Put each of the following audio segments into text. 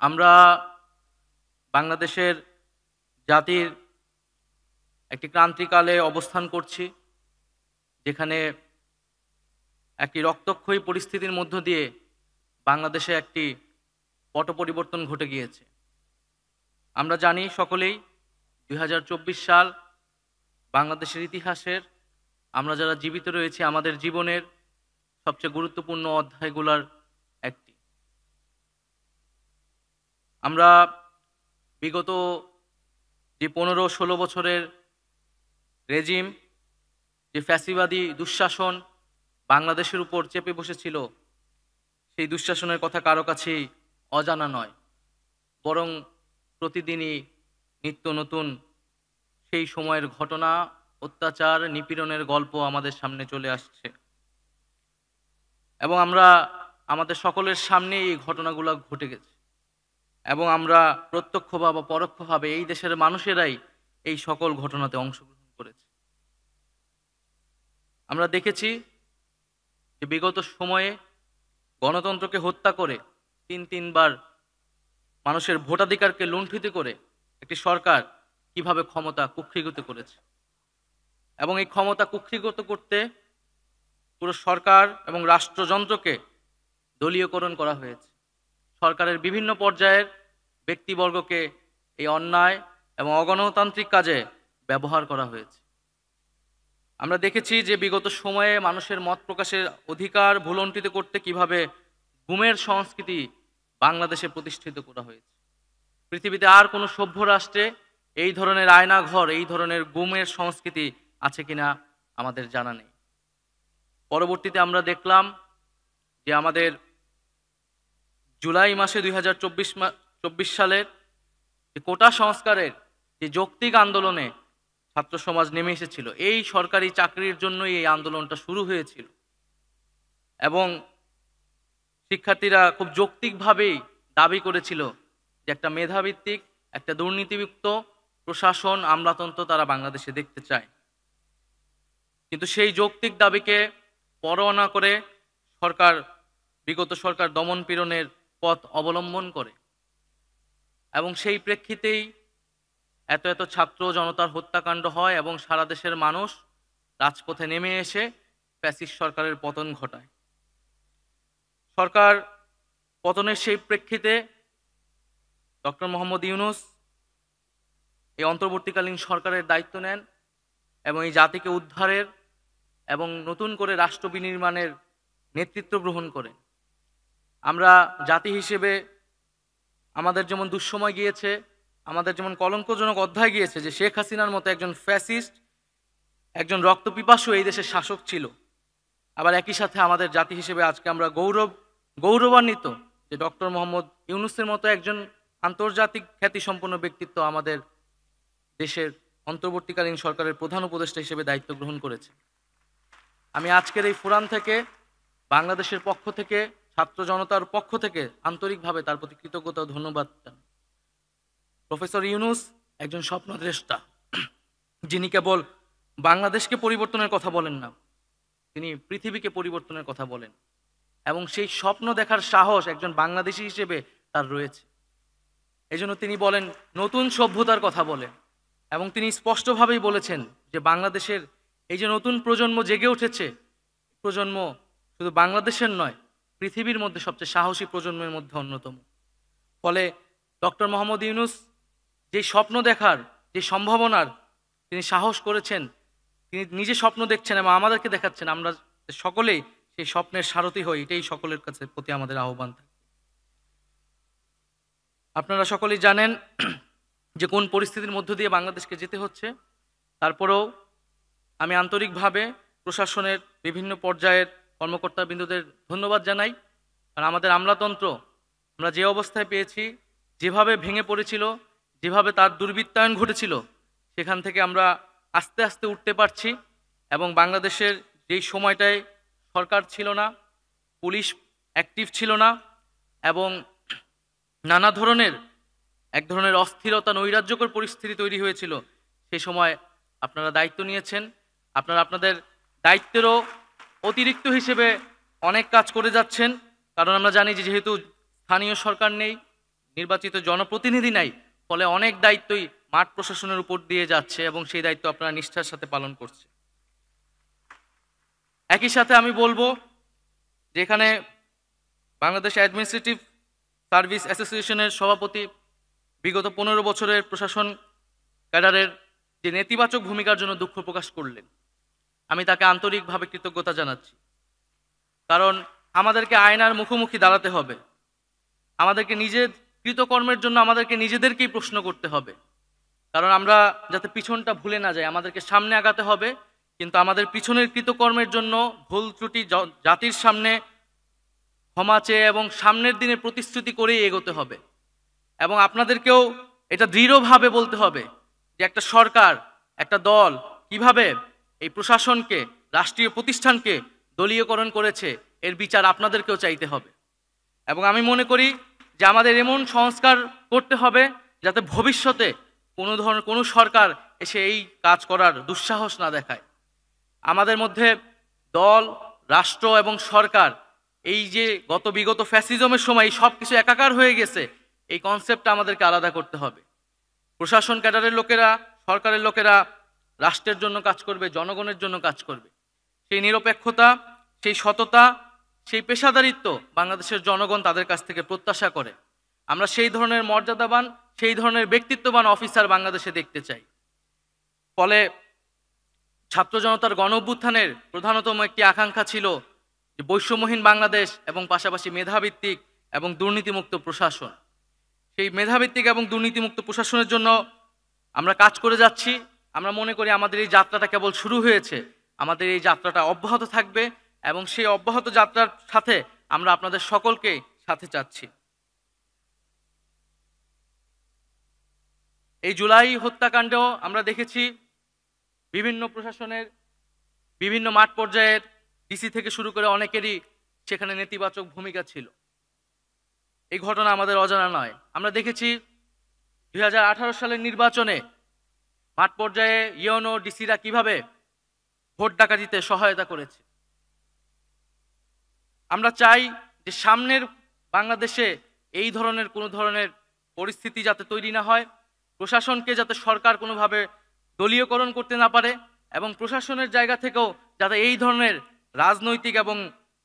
আমরা বাংলাদেশের জাতির একটি ক্রান্তিকালে অবস্থান করছি, যেখানে একটি রক্তক্ষয়ী পরিস্থিতির মধ্য দিয়ে বাংলাদেশে একটি পট পরিবর্তন ঘটে গিয়েছে। আমরা জানি সকলেই ২০২৪ সাল বাংলাদেশের ইতিহাসের, আমরা যারা জীবিত রয়েছি, আমাদের জীবনের সবচেয়ে গুরুত্বপূর্ণ অধ্যায়গুলোর একটি। আমরা বিগত যে ১৫-১৬ বছরের রেজিম, যে ফ্যাসিবাদী দুঃশাসন বাংলাদেশের উপর চেপে বসেছিল, সেই দুঃশাসনের কথা কারো কাছেই অজানা নয়, বরং প্রতিদিনই নিত্য নতুন সেই সময়ের ঘটনা, অত্যাচার, নিপীড়নের গল্প আমাদের সামনে চলে আসছে এবং আমরা আমাদের সকলের সামনে এই ঘটনাগুলো ঘটে গেছে এবং আমরা প্রত্যক্ষ বা পরোক্ষভাবে এই দেশের মানুষেরাই এই সকল ঘটনাতে অংশগ্রহণ করেছে। আমরা দেখেছি যে বিগত সময়ে গণতন্ত্রকে হত্যা করে তিনবার মানুষের ভোটাধিকারকে লুণ্ঠিত করে একটি সরকার কিভাবে ক্ষমতা কুক্ষিগত করেছে এবং এই ক্ষমতা কুক্ষিগত করতে পুরো সরকার এবং রাষ্ট্রযন্ত্রকে দলীয়করণ করা হয়েছে। সরকারের বিভিন্ন পর্যায়ের ব্যক্তিবর্গকে এই অন্যায় এবং অগণতান্ত্রিক কাজে ব্যবহার করা হয়েছে। আমরা দেখেছি যে বিগত সময়ে মানুষের মত প্রকাশের অধিকার ভুলণ্ঠিত করতে কিভাবে গুমের সংস্কৃতি বাংলাদেশে প্রতিষ্ঠিত করা হয়েছে। পৃথিবীতে আর কোনো সভ্য রাষ্ট্রে এই ধরনের আয়নাঘর, এই ধরনের গুমের সংস্কৃতি আছে কিনা আমাদের জানা নেই। পরবর্তীতে আমরা দেখলাম যে আমাদের জুলাই মাসে ২০২৪ সালের যে কোটা সংস্কারের যে যৌক্তিক আন্দোলনে ছাত্র সমাজ নেমে এসেছিল, এই সরকারি চাকরির জন্যই এই আন্দোলনটা শুরু হয়েছিল এবং শিক্ষার্থীরা খুব যৌক্তিকভাবেই দাবি করেছিল যে একটা মেধাভিত্তিক, একটা দুর্নীতিযুক্ত প্রশাসন, আমলাতন্ত্র তারা বাংলাদেশে দেখতে চায়। কিন্তু সেই যৌক্তিক দাবিকে পরোয়া না করে বিগত সরকার দমন পীড়নের পথ অবলম্বন করে এবং সেই প্রেক্ষিতেই এত ছাত্র জনতার হত্যাকাণ্ড হয় এবং সারা দেশের মানুষ রাজপথে নেমে এসে ফ্যাসিস্ট সরকারের পতন ঘটায়। সরকার পতনের সেই প্রেক্ষিতে ডক্টর মোহাম্মদ ইউনূস এই অন্তর্বর্তীকালীন সরকারের দায়িত্ব নেন এবং এই জাতিকে উদ্ধারের এবং নতুন করে রাষ্ট্র বিনির্মাণের নেতৃত্ব গ্রহণ করেন। আমরা জাতি হিসেবে আমাদের যেমন দুঃসময় গিয়েছে, আমাদের যেমন কলঙ্কজনক অধ্যায় গিয়েছে যে শেখ হাসিনার মতো একজন ফ্যাসিস্ট, একজন রক্তপিপাসু এই দেশের শাসক ছিল, আবার একই সাথে আমাদের জাতি হিসেবে আজকে আমরা গৌরবান্বিত যে ডক্টর মোহাম্মদ ইউনূসের মতো একজন আন্তর্জাতিক খ্যাতিসম্পন্ন ব্যক্তিত্ব আমাদের দেশের অন্তর্বর্তীকালীন সরকারের প্রধান উপদেষ্টা হিসেবে দায়িত্ব গ্রহণ করেছে। আমি আজকের এই ফোরাম থেকে বাংলাদেশের পক্ষ থেকে, ছাত্র জনতার পক্ষ থেকে আন্তরিকভাবে তার প্রতি কৃতজ্ঞতা ও ধন্যবাদ জানাই। প্রফেসর ইউনূস একজন স্বপ্নদ্রষ্টা, যিনি কেবল বাংলাদেশকে পরিবর্তনের কথা বলেন না, তিনি পৃথিবীকে পরিবর্তনের কথা বলেন এবং সেই স্বপ্ন দেখার সাহস একজন বাংলাদেশী হিসেবে তার রয়েছে। এই জন্য তিনি বলেন নতুন সভ্যতার কথা বলেন এবং তিনি স্পষ্টভাবেই বলেছেন যে বাংলাদেশের এই যে নতুন প্রজন্ম জেগে উঠেছে, প্রজন্ম শুধু বাংলাদেশের নয়, পৃথিবীর মধ্যে সবচেয়ে সাহসী প্রজন্মের মধ্যে অন্যতম। ফলে ডক্টর মোহাম্মদ ইউনূস যে স্বপ্ন দেখার, যে সম্ভাবনার তিনি সাহস করেছেন, তিনি নিজে স্বপ্ন দেখছেন এবং আমাদেরকে দেখাচ্ছেন, আমরা সকলেই সেই স্বপ্নের সারথি হই, এটাই সকলের কাছে প্রতি আমাদের আহ্বান থাকে। আপনারা সকলেই জানেন যে কোন পরিস্থিতির মধ্য দিয়ে বাংলাদেশকে যেতে হচ্ছে। তারপরেও আমি আন্তরিকভাবে প্রশাসনের বিভিন্ন পর্যায়ের কর্মকর্তাবৃন্দদের ধন্যবাদ জানাই। আর আমাদের আমলাতন্ত্র আমরা যে অবস্থায় পেয়েছি, যেভাবে ভেঙে পড়েছিল, যেভাবে তার দুর্বৃত্তায়ন ঘটেছিল, সেখান থেকে আমরা আস্তে আস্তে উঠতে পারছি এবং বাংলাদেশের যেই সময়টায় সরকার ছিল না, পুলিশ অ্যাক্টিভ ছিল না এবং নানা ধরনের এক ধরনের অস্থিরতা, নৈরাজ্যকর পরিস্থিতি তৈরি হয়েছিল, সেই সময় আপনারা দায়িত্ব নিয়েছেন। আপনারা আপনাদের দায়িত্বেরও অতিরিক্ত হিসেবে অনেক কাজ করে যাচ্ছেন, কারণ আমরা জানি যে যেহেতু স্থানীয় সরকার নেই, নির্বাচিত জনপ্রতিনিধি নাই, ফলে অনেক দায়িত্বই মাঠ প্রশাসনের উপর দিয়ে যাচ্ছে এবং সেই দায়িত্ব আপনারা নিষ্ঠার সাথে পালন করছে। একই সাথে আমি বলবো যে এখানে বাংলাদেশ অ্যাডমিনিস্ট্রেটিভ সার্ভিস অ্যাসোসিয়েশনের সভাপতি বিগত 15 বছরের প্রশাসন ক্যাডারের যে নেতিবাচক ভূমিকার জন্য দুঃখ প্রকাশ করলেন, আমি তাকে আন্তরিকভাবে কৃতজ্ঞতা জানাচ্ছি। কারণ আমাদেরকে আয়নার মুখোমুখি দাঁড়াতে হবে, আমাদেরকে নিজের কৃতকর্মের জন্য আমাদেরকে নিজেদেরকেই প্রশ্ন করতে হবে। কারণ আমরা যাতে পিছনটা ভুলে না যাই, আমাদেরকে সামনে আগাতে হবে, কিন্তু আমাদের পিছনের কৃতকর্মের জন্য ভুল ত্রুটি জাতির সামনে ক্ষমা চেয়ে এবং সামনের দিনে প্রতিশ্রুতি করেই এগোতে হবে। এবং আপনাদেরকেও এটা দৃঢ়ভাবে বলতে হবে যে একটা সরকার, একটা দল কিভাবে এই প্রশাসনকে, রাষ্ট্রীয় প্রতিষ্ঠানকে দলীয়করণ করেছে, এর বিচার আপনাদেরকেও চাইতে হবে। এবং আমি মনে করি যে আমাদের এমন সংস্কার করতে হবে যাতে ভবিষ্যতে কোনো সরকার এসে এই কাজ করার দুঃসাহস না দেখায়। আমাদের মধ্যে দল, রাষ্ট্র এবং সরকার, এই যে বিগত ফ্যাসিজমের সময় সব কিছু একাকার হয়ে গেছে, এই কনসেপ্টটা আমাদেরকে আলাদা করতে হবে। প্রশাসন ক্যাডারের লোকেরা, সরকারের লোকেরা রাষ্ট্রের জন্য কাজ করবে, জনগণের জন্য কাজ করবে। সেই নিরপেক্ষতা, সেই সততা, সেই পেশাদারিত্ব বাংলাদেশের জনগণ তাদের কাছ থেকে প্রত্যাশা করে। আমরা সেই ধরনের মর্যাদাবান, সেই ধরনের ব্যক্তিত্ববান অফিসার বাংলাদেশে দেখতে চাই। ফলে ছাত্র জনতার গণ অভ্যুত্থানের প্রধানতম একটি আকাঙ্ক্ষা ছিল যে বৈষম্যহীন বাংলাদেশ এবং পাশাপাশি মেধাভিত্তিক এবং দুর্নীতিমুক্ত প্রশাসন। সেই মেধাভিত্তিক এবং দুর্নীতিমুক্ত প্রশাসনের জন্য আমরা কাজ করে যাচ্ছি। আমরা মনে করি আমাদের এই যাত্রাটা কেবল শুরু হয়েছে, আমাদের এই যাত্রাটা অব্যাহত থাকবে এবং সেই অব্যাহত যাত্রার সাথে আমরা আপনাদের সকলকে সাথে চাচ্ছি। এই জুলাই হত্যাকাণ্ডেও আমরা দেখেছি বিভিন্ন প্রশাসনের বিভিন্ন মাঠ পর্যায়ের ডিসি থেকে শুরু করে অনেকেরই সেখানে নেতিবাচক ভূমিকা ছিল। এই ঘটনা আমাদের অজানা নয়। আমরা দেখেছি 2018 সালের নির্বাচনে মাঠ পর্যায়ে ইউনো ডিসিরা কিভাবে ভোট ডাকাতিতে সহায়তা করেছে। আমরা চাই যে সামনের বাংলাদেশে এই ধরনের কোনো ধরনের পরিস্থিতি যাতে তৈরি না হয়, প্রশাসনকে যাতে সরকার কোনোভাবে দলীয়করণ করতে না পারে এবং প্রশাসনের জায়গা থেকেও যাতে এই ধরনের রাজনৈতিক এবং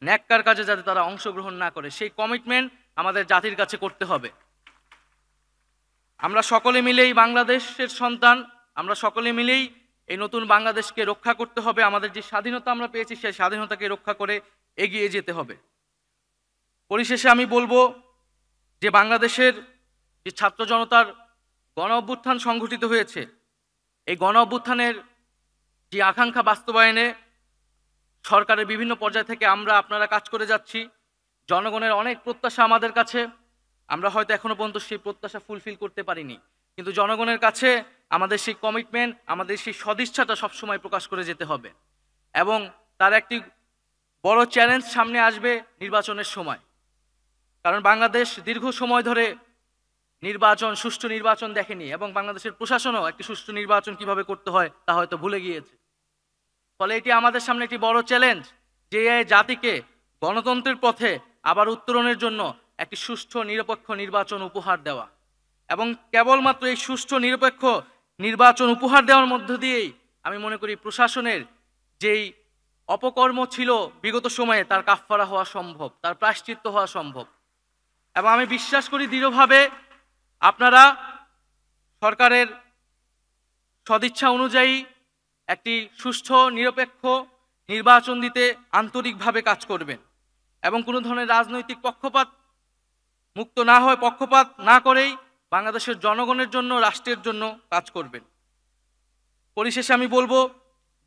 ন্যাক্কার কাজে যাতে তারা অংশগ্রহণ না করে, সেই কমিটমেন্ট আমাদের জাতির কাছে করতে হবে। আমরা সকলে মিলেই বাংলাদেশের সন্তান, আমরা সকলে মিলেই এই নতুন বাংলাদেশকে রক্ষা করতে হবে। আমাদের যে স্বাধীনতা আমরা পেয়েছি, সেই স্বাধীনতাকে রক্ষা করে এগিয়ে যেতে হবে। পরিশেষে আমি বলবো যে বাংলাদেশের যে ছাত্র জনতার গণ অভ্যুত্থান সংঘটিত হয়েছে, এই গণ অভ্যুত্থানের যে আকাঙ্ক্ষা বাস্তবায়নে সরকারের বিভিন্ন পর্যায় থেকে আপনারা কাজ করে যাচ্ছি। জনগণের অনেক প্রত্যাশা আমাদের কাছে, আমরা হয়তো এখনো পর্যন্ত সেই প্রত্যাশা ফুলফিল করতে পারিনি, কিন্তু জনগণের কাছে আমাদের সেই কমিটমেন্ট, আমাদের সেই সদিচ্ছাটা সবসময় প্রকাশ করে যেতে হবে। এবং তার একটি বড় চ্যালেঞ্জ সামনে আসবে নির্বাচনের সময়, কারণ বাংলাদেশ দীর্ঘ সময় ধরে সুষ্ঠু নির্বাচন দেখেনি এবং বাংলাদেশের প্রশাসনও একটি সুষ্ঠু নির্বাচন কিভাবে করতে হয় তা হয়তো ভুলে গিয়েছে। ফলে এটি আমাদের সামনে একটি বড় চ্যালেঞ্জ যে জাতিকে গণতন্ত্রের পথে আবার উত্তরণের জন্য একটি সুষ্ঠু নিরপেক্ষ নির্বাচন উপহার দেওয়া। এবং কেবলমাত্র এই সুষ্ঠু নিরপেক্ষ নির্বাচন উপহার দেওয়ার মধ্য দিয়েই আমি মনে করি প্রশাসনের যেই অপকর্ম ছিল বিগত সময়ে তার কাফফারা হওয়া সম্ভব, তার প্রায়শ্চিত্ত হওয়া সম্ভব। এবং আমি বিশ্বাস করি দৃঢ়ভাবে আপনারা সরকারের সদিচ্ছা অনুযায়ী একটি সুষ্ঠু নিরপেক্ষ নির্বাচন দিতে আন্তরিকভাবে কাজ করবেন এবং কোনো ধরনের রাজনৈতিক পক্ষপাত মুক্ত না হয়, পক্ষপাত না করেই বাংলাদেশের জনগণের জন্য, রাষ্ট্রের জন্য কাজ করবেন। পরিশেষে আমি বলবো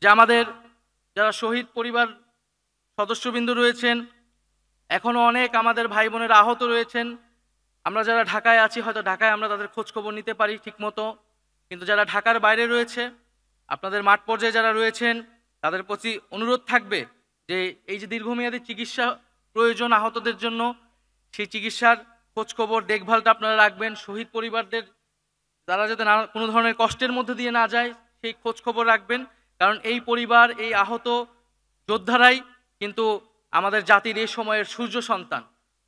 যে আমাদের যারা শহীদ পরিবার সদস্যবৃন্দ রয়েছেন, এখনো অনেক আমাদের ভাই বোনেরা আহত রয়েছেন। আমরা যারা ঢাকায় আছি হয়তো ঢাকায় আমরা তাদের খোঁজ খবর নিতে পারি ঠিকমতো, কিন্তু যারা ঢাকার বাইরে রয়েছে, আপনাদের মাঠ পর্যায়ে যারা রয়েছেন, তাদের প্রতি অনুরোধ থাকবে যে এই যে দীর্ঘমেয়াদী চিকিৎসা প্রয়োজন আহতদের জন্য, সেই চিকিৎসার খোঁজ খবর দেখভালটা আপনারা রাখবেন। শহীদ পরিবারদের তারা যাতে কোনো ধরনের কষ্টের মধ্যে দিয়ে না যায় সেই খোঁজ খবর রাখবেন, কারণ এই পরিবার, এই আহত যোদ্ধারাই কিন্তু আমাদের জাতির এই সময়ের সূর্য সন্তান।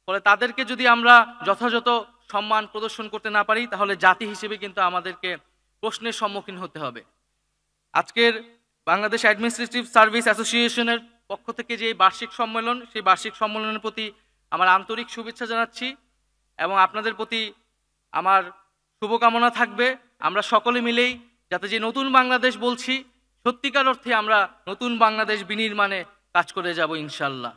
ফলে তাদেরকে যদি আমরা যথাযথ সম্মান প্রদর্শন করতে না পারি, তাহলে জাতি হিসেবে কিন্তু আমাদেরকে প্রশ্নের সম্মুখীন হতে হবে। আজকের বাংলাদেশ অ্যাডমিনিস্ট্রেটিভ সার্ভিস অ্যাসোসিয়েশনের পক্ষ থেকে যে বার্ষিক সম্মেলন, সেই বার্ষিক সম্মেলনের প্রতি আমার আন্তরিক শুভেচ্ছা জানাচ্ছি এবং আপনাদের প্রতি আমার শুভকামনা থাকবে আমরা সকলে মিলেই যাতে যে নতুন বাংলাদেশ বলছি সত্যিকার অর্থে আমরা নতুন বাংলাদেশ বিনির্মাণে কাজ করে যাব ইনশাল্লাহ।